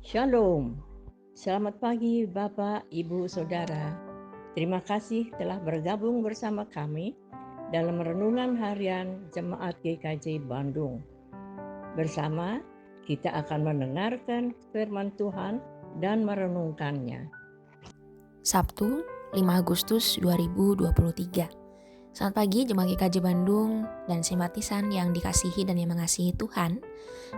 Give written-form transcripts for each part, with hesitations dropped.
Shalom, selamat pagi Bapak, Ibu, Saudara. Terima kasih telah bergabung bersama kami dalam renungan harian Jemaat GKJ Bandung. Bersama kita akan mendengarkan firman Tuhan dan merenungkannya. Sabtu, 5 Agustus 2023. Selamat pagi Jemaat GKJ Bandung dan simpatisan yang dikasihi dan yang mengasihi Tuhan.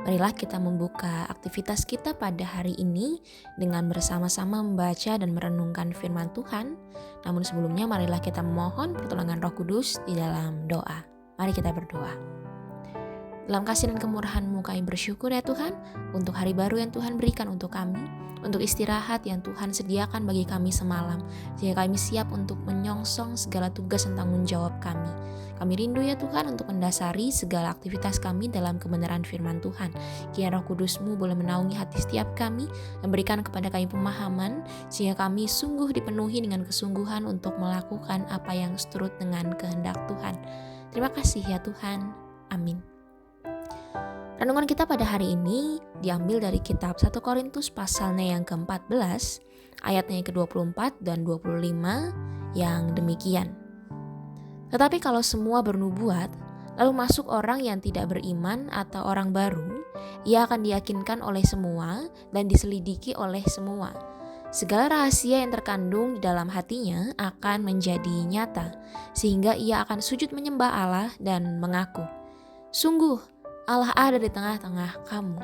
Marilah kita membuka aktivitas kita pada hari ini dengan bersama-sama membaca dan merenungkan firman Tuhan. Namun sebelumnya marilah kita memohon pertolongan Roh Kudus di dalam doa. Mari kita berdoa. Dalam kasih dan kemurahan-Mu kami bersyukur ya Tuhan untuk hari baru yang Tuhan berikan untuk kami, untuk istirahat yang Tuhan sediakan bagi kami semalam, sehingga kami siap untuk menyongsong segala tugas dan tanggung jawab kami. Kami rindu ya Tuhan untuk mendasari segala aktivitas kami dalam kebenaran firman Tuhan. Kiranya Roh Kudus-Mu boleh menaungi hati setiap kami, memberikan kepada kami pemahaman, sehingga kami sungguh dipenuhi dengan kesungguhan untuk melakukan apa yang seturut dengan kehendak Tuhan. Terima kasih ya Tuhan. Amin. Renungan kita pada hari ini diambil dari kitab 1 Korintus pasalnya yang ke-14, ayatnya yang ke-24 dan 25 yang demikian. Tetapi kalau semua bernubuat, lalu masuk orang yang tidak beriman atau orang baru, ia akan diyakinkan oleh semua dan diselidiki oleh semua. Segala rahasia yang terkandung di dalam hatinya akan menjadi nyata, sehingga ia akan sujud menyembah Allah dan mengaku, "Sungguh, Allah ada di tengah-tengah kamu."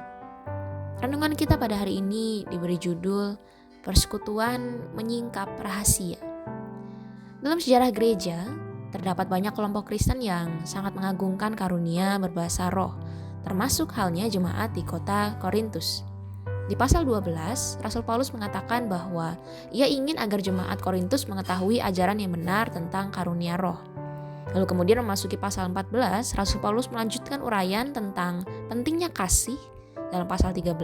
Renungan kita pada hari ini diberi judul Persekutuan Menyingkap Rahasia. Dalam sejarah gereja, terdapat banyak kelompok Kristen yang sangat mengagungkan karunia berbahasa roh, termasuk halnya jemaat di kota Korintus. Di pasal 12, Rasul Paulus mengatakan bahwa ia ingin agar jemaat Korintus mengetahui ajaran yang benar tentang karunia roh. Lalu kemudian memasuki pasal 14, Rasul Paulus melanjutkan uraian tentang pentingnya kasih dalam pasal 13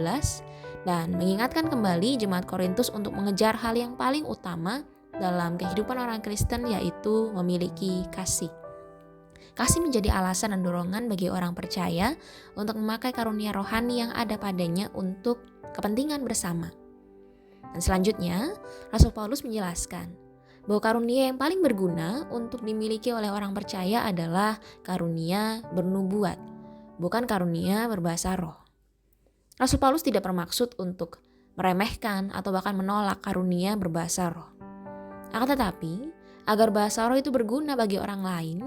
dan mengingatkan kembali jemaat Korintus untuk mengejar hal yang paling utama dalam kehidupan orang Kristen, yaitu memiliki kasih. Kasih menjadi alasan dan dorongan bagi orang percaya untuk memakai karunia rohani yang ada padanya untuk kepentingan bersama. Dan selanjutnya, Rasul Paulus menjelaskan bahwa karunia yang paling berguna untuk dimiliki oleh orang percaya adalah karunia bernubuat, bukan karunia berbahasa roh. Rasul Paulus tidak bermaksud untuk meremehkan atau bahkan menolak karunia berbahasa roh. Akan tetapi, agar bahasa roh itu berguna bagi orang lain,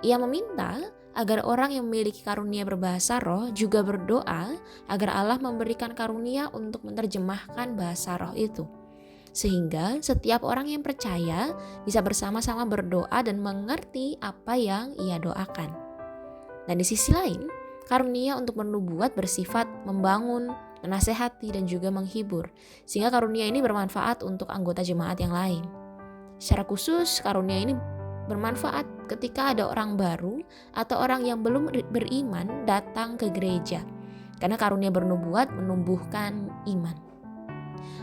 ia meminta agar orang yang memiliki karunia berbahasa roh juga berdoa agar Allah memberikan karunia untuk menerjemahkan bahasa roh itu. Sehingga setiap orang yang percaya bisa bersama-sama berdoa dan mengerti apa yang ia doakan. Dan di sisi lain, karunia untuk bernubuat bersifat membangun, menasehati, dan juga menghibur, sehingga karunia ini bermanfaat untuk anggota jemaat yang lain. Secara khusus, karunia ini bermanfaat ketika ada orang baru atau orang yang belum beriman datang ke gereja, karena karunia bernubuat menumbuhkan iman.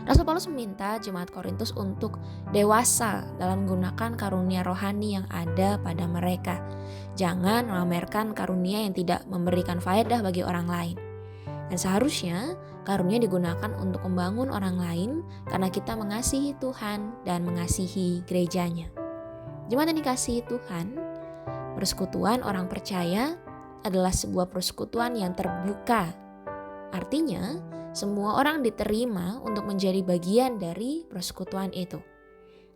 Rasul Paulus meminta jemaat Korintus untuk dewasa dalam menggunakan karunia rohani yang ada pada mereka. Jangan memamerkan karunia yang tidak memberikan faedah bagi orang lain. Dan seharusnya karunia digunakan untuk membangun orang lain karena kita mengasihi Tuhan dan mengasihi gerejanya. Jemaat yang dikasihi Tuhan, persekutuan orang percaya adalah sebuah persekutuan yang terbuka. Artinya, semua orang diterima untuk menjadi bagian dari persekutuan itu.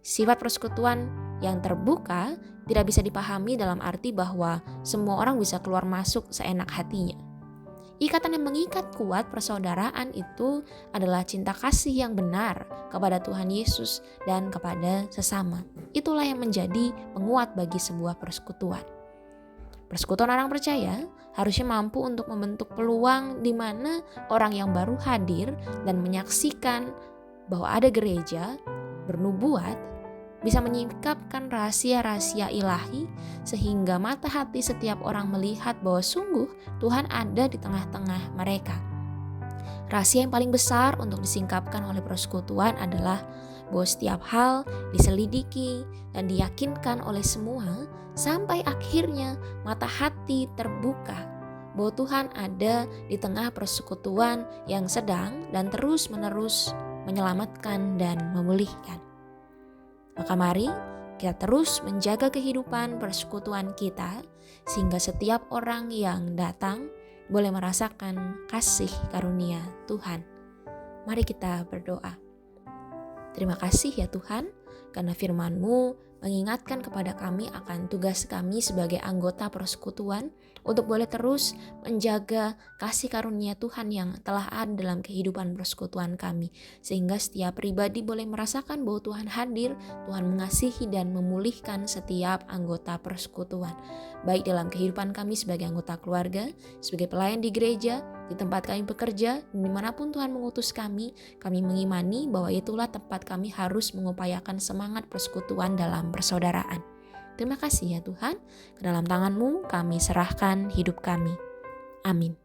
Sifat persekutuan yang terbuka tidak bisa dipahami dalam arti bahwa semua orang bisa keluar masuk seenak hatinya. Ikatan yang mengikat kuat persaudaraan itu adalah cinta kasih yang benar kepada Tuhan Yesus dan kepada sesama. Itulah yang menjadi penguat bagi sebuah persekutuan. Persekutuan orang percaya harusnya mampu untuk membentuk peluang di mana orang yang baru hadir dan menyaksikan bahwa ada gereja bernubuat bisa menyingkapkan rahasia-rahasia ilahi sehingga mata hati setiap orang melihat bahwa sungguh Tuhan ada di tengah-tengah mereka. Rahasia yang paling besar untuk disingkapkan oleh persekutuan adalah bahwa setiap hal diselidiki dan diyakinkan oleh semua sampai akhirnya mata hati terbuka bahwa Tuhan ada di tengah persekutuan yang sedang dan terus-menerus menyelamatkan dan memulihkan. Maka mari kita terus menjaga kehidupan persekutuan kita sehingga setiap orang yang datang boleh merasakan kasih karunia Tuhan. Mari kita berdoa. Terima kasih ya Tuhan, karena firman-Mu mengingatkan kepada kami akan tugas kami sebagai anggota persekutuan untuk boleh terus menjaga kasih karunia Tuhan yang telah ada dalam kehidupan persekutuan kami. Sehingga setiap pribadi boleh merasakan bahwa Tuhan hadir, Tuhan mengasihi dan memulihkan setiap anggota persekutuan. Baik dalam kehidupan kami sebagai anggota keluarga, sebagai pelayan di gereja, di tempat kami bekerja, dimanapun Tuhan mengutus kami mengimani bahwa itulah tempat kami harus mengupayakan semangat persekutuan dalam persaudaraan. Terima kasih ya Tuhan, ke dalam tangan-Mu kami serahkan hidup kami. Amin.